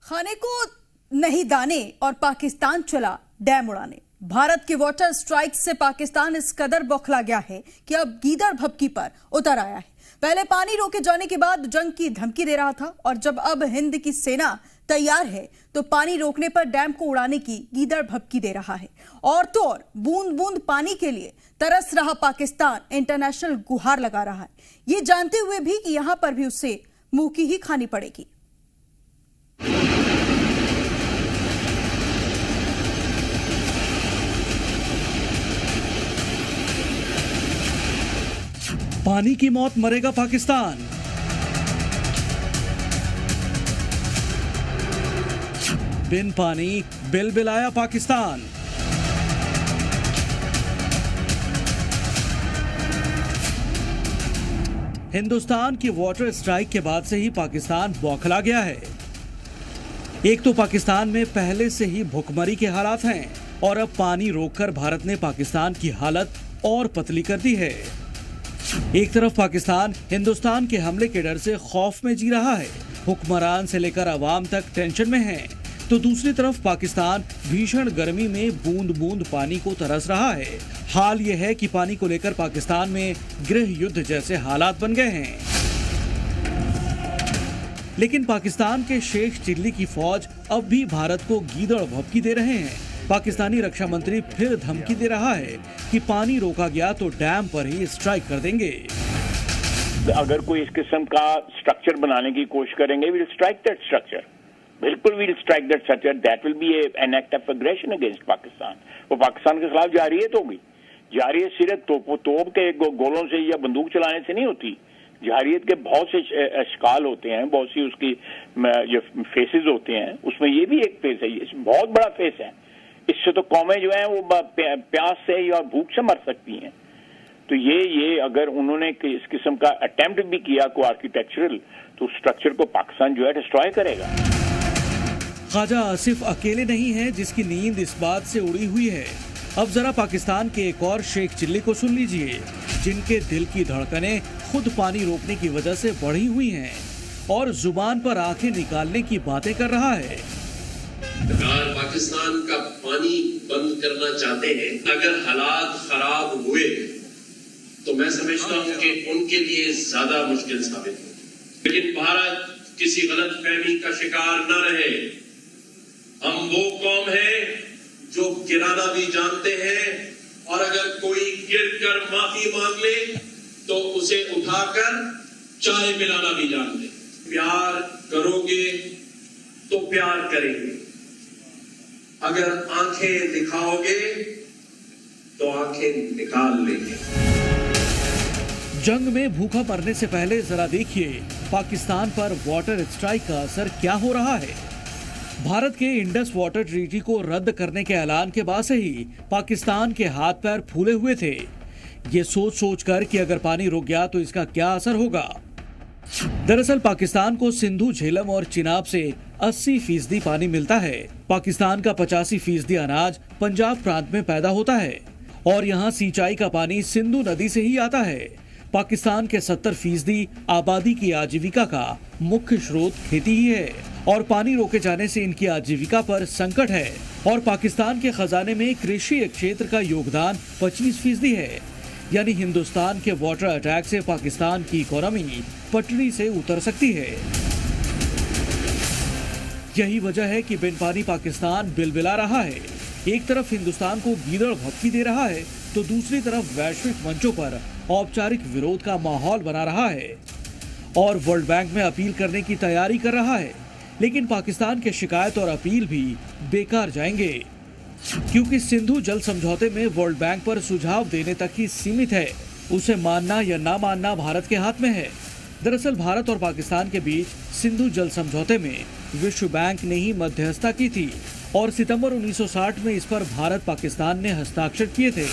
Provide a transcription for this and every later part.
खाने को नहीं दाने और पाकिस्तान चला डैम उड़ाने। भारत के वाटर स्ट्राइक से पाकिस्तान इस कदर बौखला गया है कि अब गीदड़ भभकी पर उतर आया है। पहले पानी रोके जाने के बाद जंग की धमकी दे रहा था और जब अब हिंद की सेना तैयार है तो पानी रोकने पर डैम को उड़ाने की गीदड़ भभकी दे रहा है। और तो और बूंद बूंद पानी के लिए तरस रहा पाकिस्तान इंटरनेशनल गुहार लगा रहा है, ये जानते हुए भी कि यहां पर भी उसे मुंह की ही खानी पड़ेगी। पानी की मौत मरेगा पाकिस्तान। बिन पानी बिलबिलाया पाकिस्तान। हिंदुस्तान की वाटर स्ट्राइक के बाद से ही पाकिस्तान बौखला गया है। एक तो पाकिस्तान में पहले से ही भुखमरी के हालात हैं और अब पानी रोककर भारत ने पाकिस्तान की हालत और पतली कर दी है। एक तरफ पाकिस्तान हिंदुस्तान के हमले के डर से खौफ में जी रहा है, हुक्मरान से लेकर अवाम तक टेंशन में है, तो दूसरी तरफ पाकिस्तान भीषण गर्मी में बूंद बूंद पानी को तरस रहा है। हाल यह है कि पानी को लेकर पाकिस्तान में गृह युद्ध जैसे हालात बन गए हैं। लेकिन पाकिस्तान के शेख चिल्ली की फौज अब भी भारत को गीदड़ भभकी दे रहे हैं। पाकिस्तानी रक्षा मंत्री फिर धमकी दे रहा है कि पानी रोका गया तो डैम पर ही स्ट्राइक कर देंगे। अगर कोई इस किस्म का स्ट्रक्चर बनाने की कोशिश करेंगे, we will strike that structure. बिल्कुल we will strike that structure. That will be an act of aggression against Pakistan. वो पाकिस्तान के खिलाफ जारियत होगी। जारियत सिर्फ तोप के गोलों से या बंदूक चलाने से नहीं होती। जारियत के बहुत से अशकाल होते हैं, बहुत सी उसकी जो फेसेस होते हैं, उसमें ये भी एक फेस है। ये बहुत बड़ा फेस है। इससे तो कौमें जो हैं वो प्यास से या भूख से मर सकती हैं। तो ये अगर उन्होंने इस किस्म का अटेम्प्ट भी किया को आर्किटेक्चरल, तो स्ट्रक्चर को पाकिस्तान जो है डिस्ट्रॉय करेगा। ख्वाजा आसिफ अकेले नहीं है जिसकी नींद इस बात से उड़ी हुई है। अब जरा पाकिस्तान के एक और शेख चिल्ली को सुन लीजिए, जिनके दिल की धड़कनें खुद पानी रोकने की वजह से बढ़ी हुई हैं और जुबान पर आंखें निकालने की बातें कर रहा है। अगर पाकिस्तान का पानी बंद करना चाहते हैं, अगर हालात खराब हुए तो मैं समझता हूं कि उनके लिए ज्यादा मुश्किल साबित हो। लेकिन भारत किसी गलत फहमी का शिकार न रहे। हम वो कौम है जो गिराना भी जानते हैं और अगर कोई गिरकर माफी मांग ले तो उसे उठाकर चाय पिलाना भी जानते हैं। प्यार करोगे तो प्यार करेंगे, अगर आंखें दिखाओगे तो आंखें निकाल लेंगे। जंग में भूखा मरने से पहले जरा देखिए पाकिस्तान पर वाटर स्ट्राइक का असर क्या हो रहा है। भारत के इंडस वाटर ट्रीटी को रद्द करने के ऐलान के बाद से ही पाकिस्तान के हाथ पैर फूले हुए थे, ये सोच कर कि अगर पानी रुक गया तो इसका क्या असर होगा। दरअसल पाकिस्तान को सिंधु, झेलम और चिनाब से 80% पानी मिलता है। पाकिस्तान का 85% अनाज पंजाब प्रांत में पैदा होता है और यहाँ सिंचाई का पानी सिंधु नदी से ही आता है। पाकिस्तान के 70% आबादी की आजीविका का मुख्य स्रोत खेती ही है और पानी रोके जाने से इनकी आजीविका पर संकट है। और पाकिस्तान के खजाने में कृषि क्षेत्र का योगदान 25% है, यानी हिंदुस्तान के वाटर अटैक से पाकिस्तान की इकोनॉमी पटरी से उतर सकती है। यही वजह है कि बिन पानी पाकिस्तान बिलबिला रहा है। एक तरफ हिंदुस्तान को गीदड़ भभकी दे रहा है तो दूसरी तरफ वैश्विक मंचों पर औपचारिक विरोध का माहौल बना रहा है और वर्ल्ड बैंक में अपील करने की तैयारी कर रहा है। लेकिन पाकिस्तान के शिकायत और अपील भी बेकार जाएंगे, क्योंकि सिंधु जल समझौते में वर्ल्ड बैंक पर सुझाव देने तक ही सीमित है। उसे मानना या ना मानना भारत के हाथ में है। दरअसल भारत और पाकिस्तान के बीच सिंधु जल समझौते में विश्व बैंक ने ही मध्यस्थता की थी और सितंबर 1960 में इस पर भारत पाकिस्तान ने हस्ताक्षर किए थे।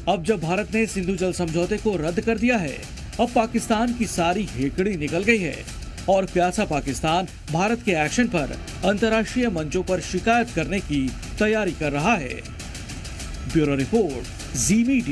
अब जब भारत ने सिंधु जल समझौते को रद्द कर दिया है, अब पाकिस्तान की सारी हेकड़ी निकल गई है और प्यासा पाकिस्तान भारत के एक्शन पर अंतर्राष्ट्रीय मंचों पर शिकायत करने की तैयारी कर रहा है। ब्यूरो रिपोर्ट, जी मीडिया।